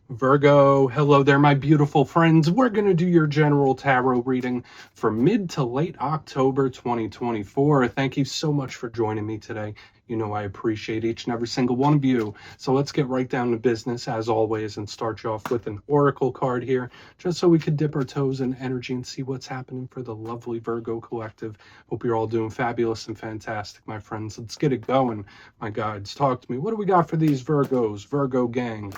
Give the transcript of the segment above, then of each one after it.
Virgo, hello there, my beautiful friends. We're going to do your general tarot reading for mid to late October 2024. Thank you so much for joining me today. You know I appreciate each and every single one of you. So let's get right down to business as always and start you off with an oracle card here, just so we could dip our toes in energy and see what's happening for the lovely Virgo collective. Hope you're all doing fabulous and fantastic, my friends. Let's get it going. My guides, talk to me. What do we got for these Virgos, Virgo gang?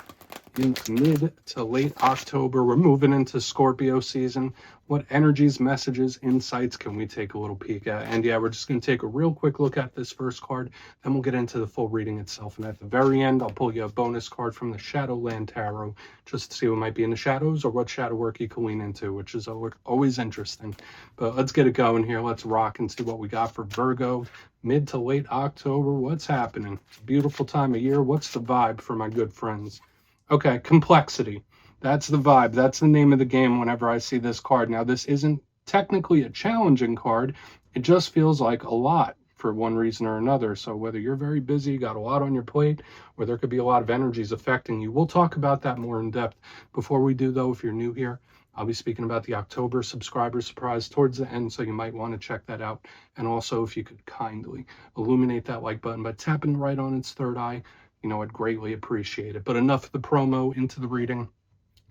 In mid to late October, we're moving into Scorpio season. What energies, messages, insights can we take a little peek at? And yeah, we're just going to take a real quick look at this first card, then we'll get into the full reading itself. And at the very end, I'll pull you a bonus card from the Shadowland Tarot, just to see what might be in the shadows or what shadow work you can lean into, which is always interesting. But let's get it going here. Let's rock and see what we got for Virgo. Mid to late October, what's happening? It's a beautiful time of year. What's the vibe for my good friends? Okay, complexity. That's the vibe. That's the name of the game whenever I see this card. Now, this isn't technically a challenging card. It just feels like a lot for one reason or another. So whether you're very busy, got a lot on your plate, or there could be a lot of energies affecting you, we'll talk about that more in depth. Before we do, though, if you're new here, I'll be speaking about the October subscriber surprise towards the end, so you might want to check that out. And also, if you could kindly illuminate that like button by tapping right on its third eye, I'd greatly appreciate it. But enough of the promo, into the reading.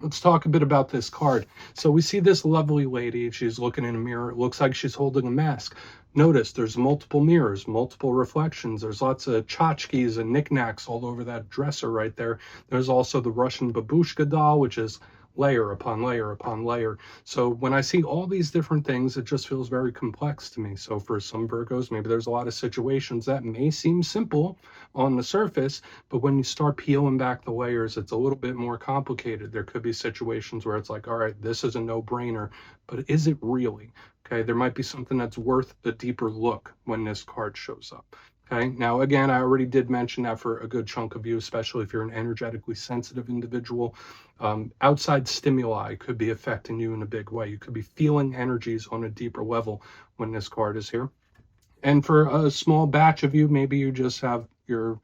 Let's talk a bit about this card. So we see this lovely lady. She's looking in a mirror. It looks like she's holding a mask. Notice there's multiple mirrors, multiple reflections. There's lots of tchotchkes and knickknacks all over that dresser right there. There's also the Russian babushka doll, which is layer upon layer upon layer. So when I see all these different things, it just feels very complex to me. So for some Virgos, maybe there's a lot of situations that may seem simple on the surface, but when you start peeling back the layers, it's a little bit more complicated. There could be situations where it's like, all right, this is a no-brainer, but is it really? Okay, there might be something that's worth a deeper look when this card shows up. Okay, now again, I already did mention that for a good chunk of you, especially if you're an energetically sensitive individual, outside stimuli could be affecting you in a big way. You could be feeling energies on a deeper level when this card is here. And for a small batch of you, maybe you just have your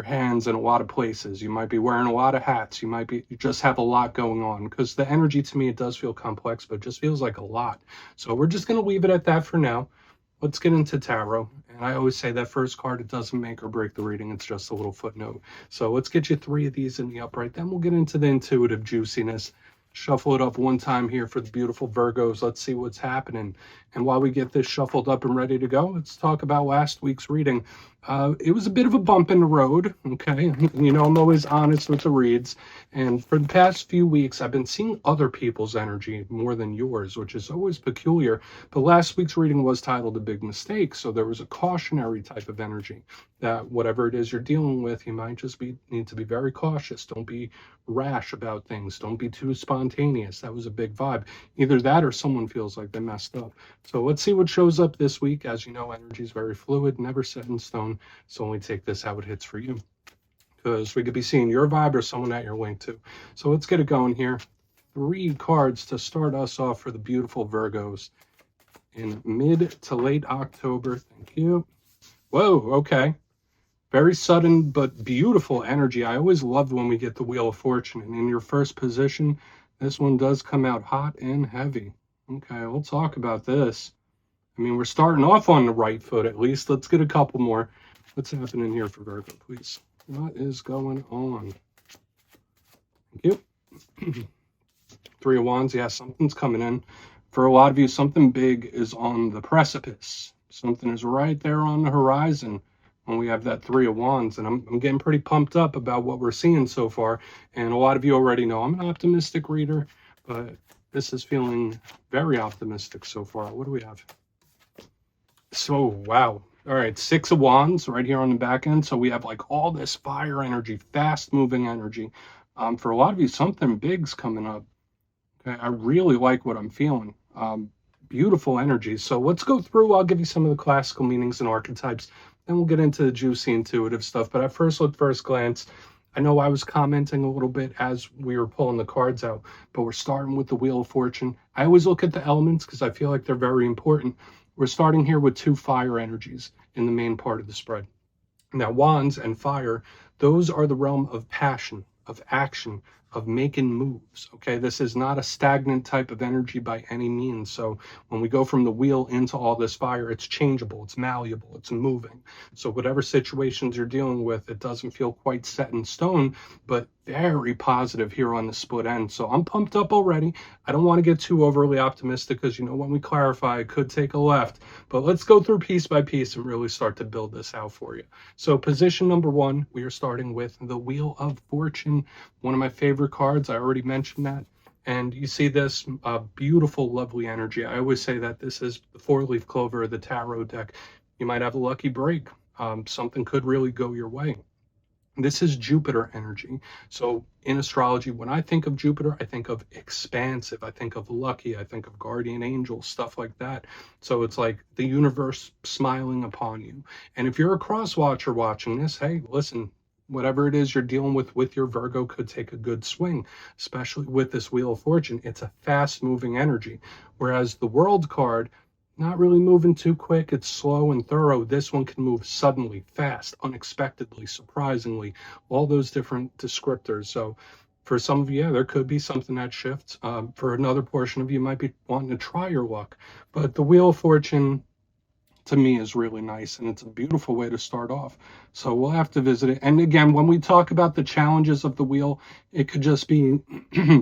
hands in a lot of places. You might be wearing a lot of hats. You just have a lot going on, because the energy, to me, it does feel complex, but it just feels like a lot. So we're just going to leave it at that for now. Let's get into tarot. And I always say that first card, it doesn't make or break the reading. It's just a little footnote. So let's get you 3 of these in the upright. Then we'll get into the intuitive juiciness. Shuffle it up one time here for the beautiful Virgos. Let's see what's happening. And while we get this shuffled up and ready to go, let's talk about last week's reading. It was a bit of a bump in the road, okay? I'm always honest with the reads. And for the past few weeks, I've been seeing other people's energy more than yours, which is always peculiar. But last week's reading was titled A Big Mistake, so there was a cautionary type of energy that whatever it is you're dealing with, you might just need to be very cautious. Don't be rash about things. Don't be too spontaneous. That was a big vibe. Either that or someone feels like they messed up. So let's see what shows up this week. As you know, energy is very fluid, never set in stone. So only take this how it hits for you, because we could be seeing your vibe or someone that you're linked to. So let's get it going here. 3 cards to start us off for the beautiful Virgos in mid to late October. Thank you. Whoa, okay. Very sudden but beautiful energy. I always loved when we get the Wheel of Fortune. And in your first position, this one does come out hot and heavy. Okay, we'll talk about this. I mean, we're starting off on the right foot at least. Let's get a couple more. What's happening here for Virgo, please? What is going on? Thank you. 3 of Wands. Yeah, something's coming in. For a lot of you, something big is on the precipice. Something is right there on the horizon when we have that 3 of Wands. And I'm getting pretty pumped up about what we're seeing so far. And a lot of you already know I'm an optimistic reader, but this is feeling very optimistic so far. What do we have? So, wow. All right, 6 of Wands right here on the back end. So we have like all this fire energy, fast moving energy. For a lot of you, something big's coming up. Okay, I really like what I'm feeling. Beautiful energy. So let's go through. I'll give you some of the classical meanings and archetypes. Then we'll get into the juicy intuitive stuff. But at first glance, I know I was commenting a little bit as we were pulling the cards out, but we're starting with the Wheel of Fortune. I always look at the elements because I feel like they're very important. We're starting here with 2 fire energies in the main part of the spread. Now, Wands and fire, those are the realm of passion, of action, of making moves. Okay, this is not a stagnant type of energy by any means. So when we go from the wheel into all this fire, it's changeable, it's malleable, it's moving. So whatever situations you're dealing with, it doesn't feel quite set in stone, but very positive here on the split end. So I'm pumped up already. I don't want to get too overly optimistic because, you know, when we clarify, it could take a left. But let's go through piece by piece and really start to build this out for you. So position number one, we are starting with the Wheel of Fortune, one of my favorite cards. I already mentioned that. And you see this beautiful, lovely energy. I always say that this is the four-leaf clover of the tarot deck. You might have a lucky break. Something could really go your way. This is Jupiter energy. So in astrology, when I think of Jupiter, I think of expansive, I think of lucky, I think of guardian angels, stuff like that. So it's like the universe smiling upon you. And if you're a cross watcher watching this, hey, listen, whatever it is you're dealing with your Virgo could take a good swing, especially with this Wheel of Fortune. It's a fast moving energy. Whereas the World card, not really moving too quick. It's slow and thorough. This one can move suddenly, fast, unexpectedly, surprisingly, all those different descriptors. So for some of you, yeah, there could be something that shifts. For another portion of you, might be wanting to try your luck. But the Wheel of Fortune, to me, is really nice, and it's a beautiful way to start off. So we'll have to visit it. And again, when we talk about the challenges of the wheel, it could just be,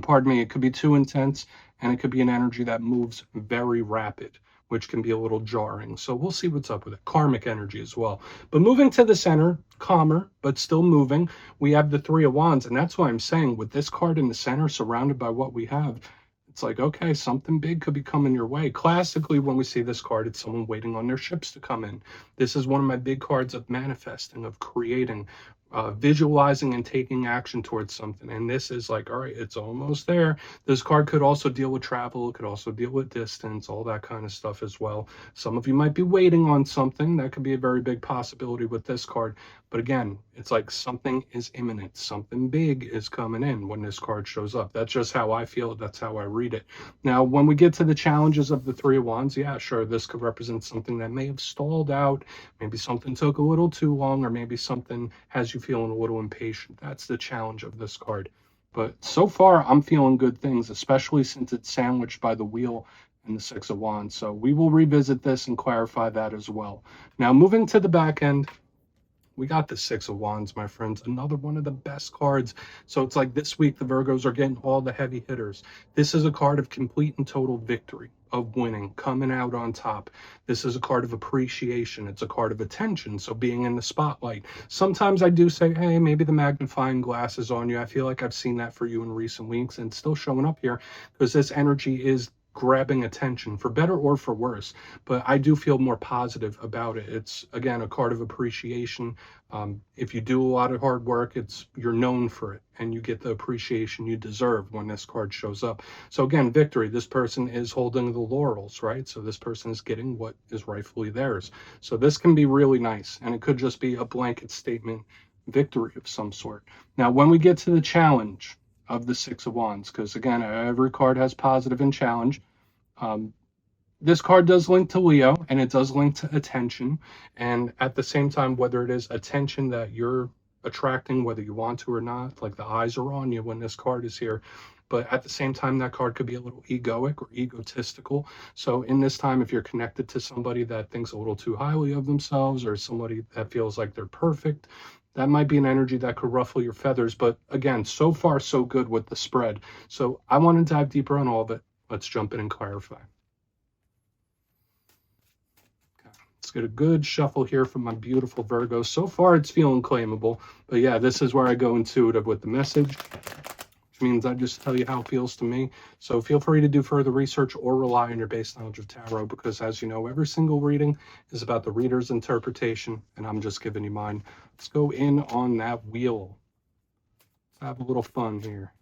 pardon me, it could be too intense, and it could be an energy that moves very rapid, which can be a little jarring. So we'll see what's up with it. Karmic energy as well. But moving to the center, calmer, but still moving, we have the Three of Wands. And that's why I'm saying with this card in the center, surrounded by what we have, it's like, okay, something big could be coming your way. Classically, when we see this card, it's someone waiting on their ships to come in. This is one of my big cards of manifesting, of creating, visualizing and taking action towards something. And this is like, all right, it's almost there. This card could also deal with travel. It could also deal with distance, all that kind of stuff as well. Some of you might be waiting on something. That could be a very big possibility with this card. But again, it's like something is imminent. Something big is coming in when this card shows up. That's just how I feel. That's how I read it. Now, when we get to the challenges of the Three of Wands, yeah, sure, this could represent something that may have stalled out. Maybe something took a little too long, or maybe something has you feeling a little impatient. That's the challenge of this card. But so far, I'm feeling good things, especially since it's sandwiched by the Wheel and the Six of Wands. So we will revisit this and clarify that as well. Now, moving to the back end, we got the Six of Wands, my friends, another one of the best cards. So it's like this week, the Virgos are getting all the heavy hitters. This is a card of complete and total victory, of winning, coming out on top. This is a card of appreciation. It's a card of attention, so being in the spotlight. Sometimes I do say, hey, maybe the magnifying glass is on you. I feel like I've seen that for you in recent weeks, and it's still showing up here because this energy is grabbing attention, for better or for worse. But I do feel more positive about it. It's, again, a card of appreciation. If you do a lot of hard work, you're known for it, and you get the appreciation you deserve when this card shows up. So again, victory. This person is holding the laurels, right? So this person is getting what is rightfully theirs. So this can be really nice, and it could just be a blanket statement victory of some sort. Now, when we get to the challenge of the Six of Wands, because again, every card has positive and challenge. This card does link to Leo, and it does link to attention. And at the same time, whether it is attention that you're attracting, whether you want to or not, like the eyes are on you when this card is here. But at the same time, that card could be a little egoic or egotistical. So in this time, if you're connected to somebody that thinks a little too highly of themselves, or somebody that feels like they're perfect, that might be an energy that could ruffle your feathers. But again, so far, so good with the spread. So I want to dive deeper on all of it. Let's jump in and clarify. Okay. Let's get a good shuffle here from my beautiful Virgo. So far, it's feeling claimable. But yeah, this is where I go intuitive with the message, which means I just tell you how it feels to me. So feel free to do further research or rely on your base knowledge of tarot, because as you know, every single reading is about the reader's interpretation, and I'm just giving you mine. Let's go in on that wheel. Let's have a little fun here.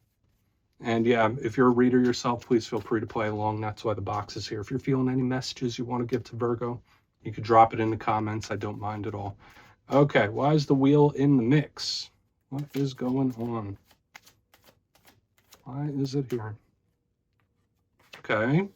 And yeah, if you're a reader yourself, please feel free to play along. That's why the box is here. If you're feeling any messages you want to give to Virgo, you could drop it in the comments. I don't mind at all. Okay, why is the wheel in the mix? What is going on? Why is it here? Okay.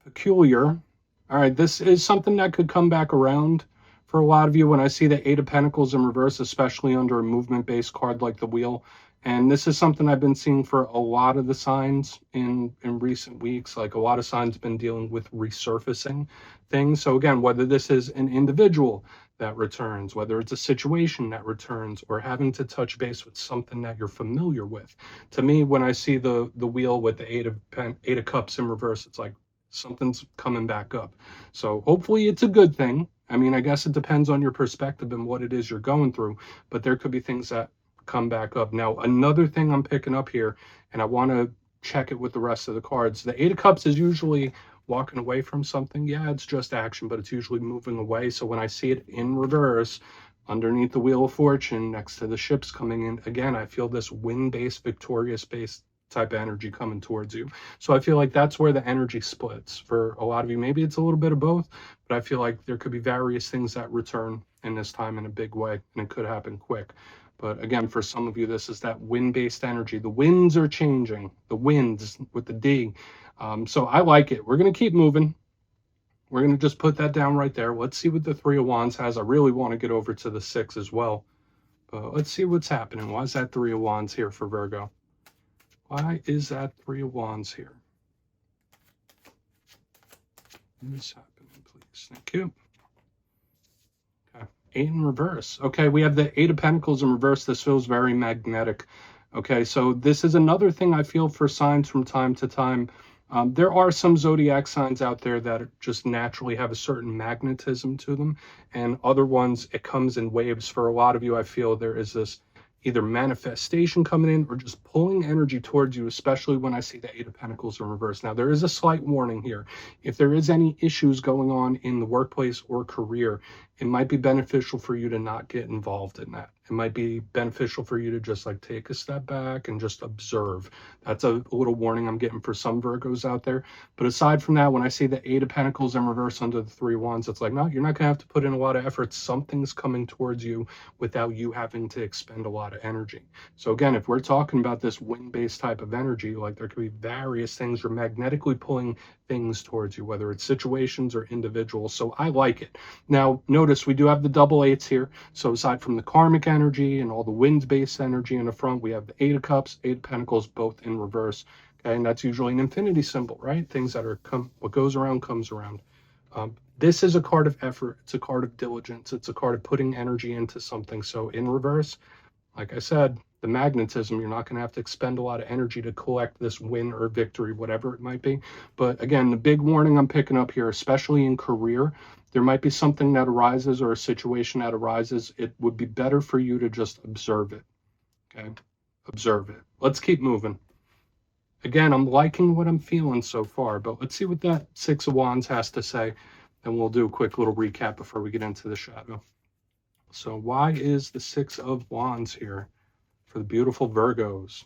Peculiar. All right, this is something that could come back around for a lot of you. When I see the Eight of Pentacles in reverse, especially under a movement-based card like the wheel, And this is something I've been seeing for a lot of the signs in recent weeks. Like a lot of signs have been dealing with resurfacing things. So again, whether this is an individual that returns, whether it's a situation that returns, or having to touch base with something that you're familiar with. To me, when I see the wheel with the eight of cups in reverse, it's like something's coming back up. So hopefully it's a good thing. I mean, I guess it depends on your perspective and what it is you're going through, but there could be things that come back up. Now, another thing I'm picking up here, and I want to check it with the rest of the cards. The Eight of Cups is usually walking away from something. Yeah, it's just action, but it's usually moving away. So when I see it in reverse, underneath the Wheel of Fortune, next to the ships coming in, again, I feel this wind-based, victorious-based type of energy coming towards you. So I feel like that's where the energy splits for a lot of you. Maybe it's a little bit of both, but I feel like there could be various things that return in this time in a big way, and it could happen quick. But again, for some of you, this is that wind-based energy. The winds are changing, the winds with the D. So I like it. We're going to keep moving. We're going to just put that down right there. Let's see what the Three of Wands has. I really want to get over to the Six as well. But let's see what's happening. Why is that Three of Wands here for Virgo? Why is that Three of Wands here? What's happening, please? Thank you. Eight in reverse. Okay, we have the Eight of Pentacles in reverse. This feels very magnetic. Okay, so this is another thing I feel for signs from time to time. There are some zodiac signs out there that just naturally have a certain magnetism to them, and other ones, it comes in waves. For a lot of you, I feel there is this either manifestation coming in or just pulling energy towards you, especially when I see the Eight of Pentacles in reverse. Now, there is a slight warning here. If there is any issues going on in the workplace or career, it might be beneficial for you to not get involved in that. It might be beneficial for you to just like take a step back and just observe. That's a little warning I'm getting for some Virgos out there. But aside from that, when I see the Eight of Pentacles in reverse under the Three of Wands, it's like, no, you're not going to have to put in a lot of effort. Something's coming towards you without you having to expend a lot of energy. So again, if we're talking about this wind-based type of energy, like there could be various things you're magnetically pulling things towards you, whether it's situations or individuals. So I like it. Now, notice we do have the double eights here. So aside from the karmic energy and all the wind-based energy in the front, we have the Eight of Cups, Eight of Pentacles, both in reverse. Okay, and that's usually an infinity symbol, right? Things that are what goes around comes around. This is a card of effort. It's a card of diligence. It's a card of putting energy into something. So in reverse, like I said, the magnetism, you're not going to have to expend a lot of energy to collect this win or victory, whatever it might be. But again, the big warning I'm picking up here, especially in career, there might be something that arises or a situation that arises. It would be better for you to just observe it. Okay, observe it. Let's keep moving. Again, I'm liking what I'm feeling so far, but let's see what that Six of Wands has to say, and we'll do a quick little recap before we get into the shadow. So why is the Six of Wands here for the beautiful Virgos?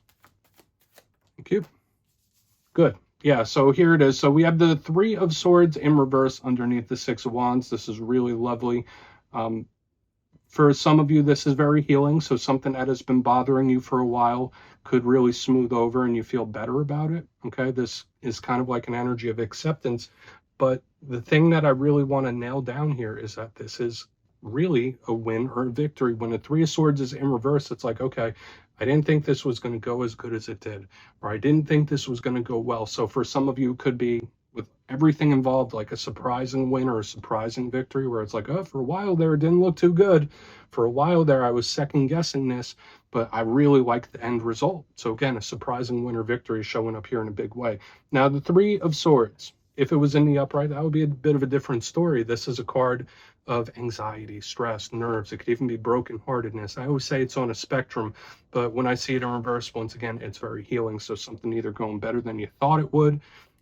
Thank you. Good. Yeah, so here it is. So we have the Three of Swords in reverse underneath the Six of Wands. This is really lovely. For some of you, this is very healing. So something that has been bothering you for a while could really smooth over and you feel better about it. Okay, this is kind of like an energy of acceptance. But the thing that I really want to nail down here is that this is really a win or a victory. When the Three of Swords is in reverse, it's like, okay, I didn't think this was going to go as good as it did, or I didn't think this was going to go well. So for some of you, it could be with everything involved, like a surprising win or a surprising victory, where it's like, oh, for a while there, it didn't look too good. For a while there, I was second guessing this, but I really like the end result. So again, a surprising win or victory is showing up here in a big way. Now, the Three of Swords, if it was in the upright, that would be a bit of a different story. This is a card of anxiety, stress, nerves. It could even be brokenheartedness. I always say it's on a spectrum, but when I see it in reverse, once again, it's very healing. So something either going better than you thought it would,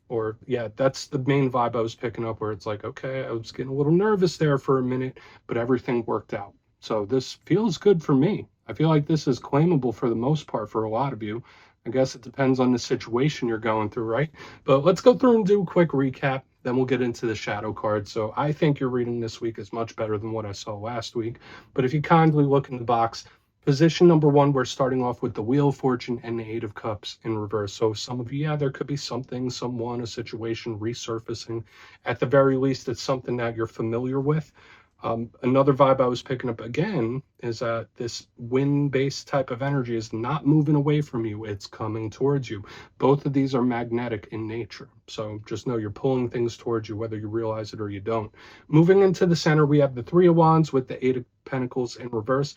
or yeah, that's the main vibe I was picking up, where it's like, okay, I was getting a little nervous there for a minute, but everything worked out. So this feels good for me. I feel like this is claimable for the most part for a lot of you. I guess it depends on the situation you're going through, right? But let's go through and do a quick recap. Then we'll get into the shadow card. So I think your reading this week is much better than what I saw last week. But if you kindly look in the box, position number one, we're starting off with the Wheel of Fortune and the Eight of Cups in reverse. So some of you, yeah, there could be something, someone, a situation resurfacing. At the very least, it's something that you're familiar with. Another vibe I was picking up again is that this wind-based type of energy is not moving away from you, it's coming towards you. Both of these are magnetic in nature, so just know you're pulling things towards you whether you realize it or you don't. Moving into the center, we have the Three of Wands with the Eight of Pentacles in reverse.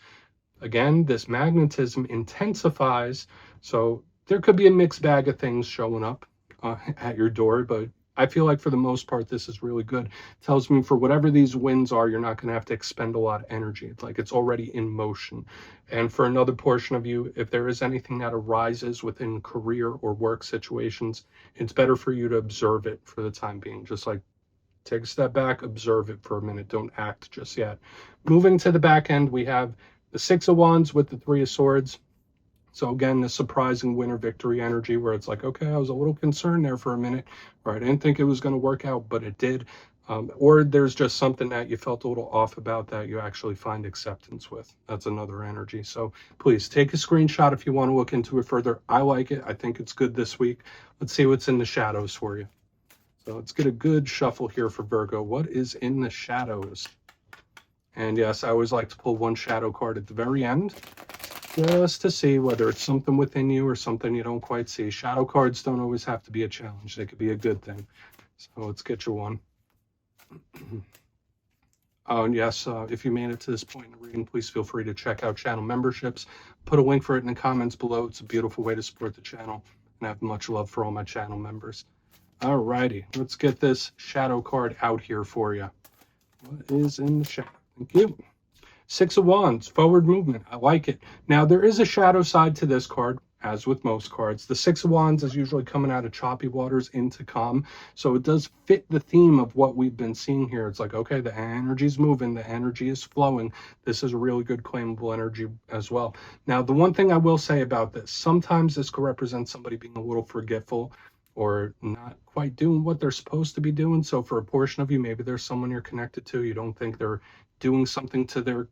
Again, this magnetism intensifies, so there could be a mixed bag of things showing up at your door, but I feel like for the most part, this is really good. It tells me for whatever these winds are, you're not going to have to expend a lot of energy. It's like it's already in motion. And for another portion of you, if there is anything that arises within career or work situations, it's better for you to observe it for the time being. Just like take a step back, observe it for a minute. Don't act just yet. Moving to the back end, we have the Six of Wands with the Three of Swords. So again, the surprising winner victory energy where it's like, okay, I was a little concerned there for a minute, or I didn't think it was going to work out, but it did. Or there's just something that you felt a little off about that you actually find acceptance with. That's another energy. So please take a screenshot if you want to look into it further. I like it. I think it's good this week. Let's see what's in the shadows for you. So let's get a good shuffle here for Virgo. What is in the shadows? And yes, I always like to pull one shadow card at the very end, just to see whether it's something within you or something you don't quite see. Shadow cards don't always have to be a challenge. They could be a good thing. So let's get you one. Oh, and yes, if you made it to this point in the reading, please feel free to check out channel memberships. Put a link for it in the comments below. It's a beautiful way to support the channel, and I have much love for all my channel members. Alrighty, let's get this shadow card out here for you. What is in the shadow? Thank you. Six of Wands, forward movement. I like it. Now, there is a shadow side to this card, as with most cards. The Six of Wands is usually coming out of choppy waters into calm. So it does fit the theme of what we've been seeing here. It's like, okay, the energy's moving, the energy is flowing. This is a really good claimable energy as well. Now, the one thing I will say about this, sometimes this could represent somebody being a little forgetful or not quite doing what they're supposed to be doing. So for a portion of you, maybe there's someone you're connected to, you don't think they're doing something to their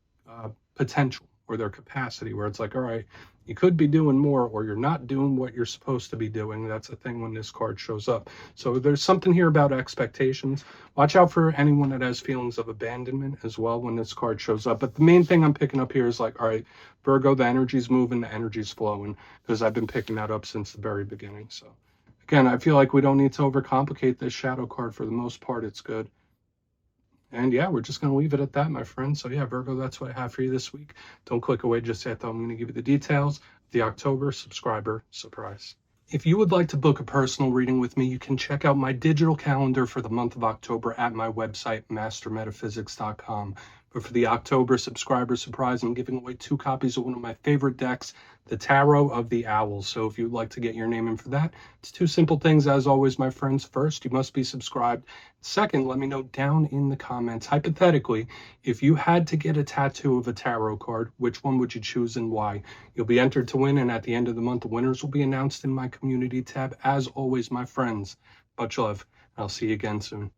potential or their capacity, where it's like, all right, you could be doing more, or you're not doing what you're supposed to be doing. That's a thing when this card shows up. So there's something here about expectations. Watch out for anyone that has feelings of abandonment as well when this card shows up. But the main thing I'm picking up here is like, all right, Virgo, the energy's moving, the energy's flowing, because I've been picking that up since the very beginning. So again, I feel like we don't need to overcomplicate this shadow card. For the most part, it's good. And yeah, we're just going to leave it at that, my friend. So yeah, Virgo, that's what I have for you this week. Don't click away just yet, though. I'm going to give you the details of the October subscriber surprise. If you would like to book a personal reading with me, you can check out my digital calendar for the month of October at my website, mastermetaphysics.com. But for the October subscriber surprise, I'm giving away 2 copies of one of my favorite decks, the Tarot of the Owls. So if you'd like to get your name in for that, it's 2 simple things, as always, my friends. First, you must be subscribed. Second, let me know down in the comments, hypothetically, if you had to get a tattoo of a tarot card, which one would you choose and why? You'll be entered to win, and at the end of the month, the winners will be announced in my community tab. As always, my friends, much love. I'll see you again soon.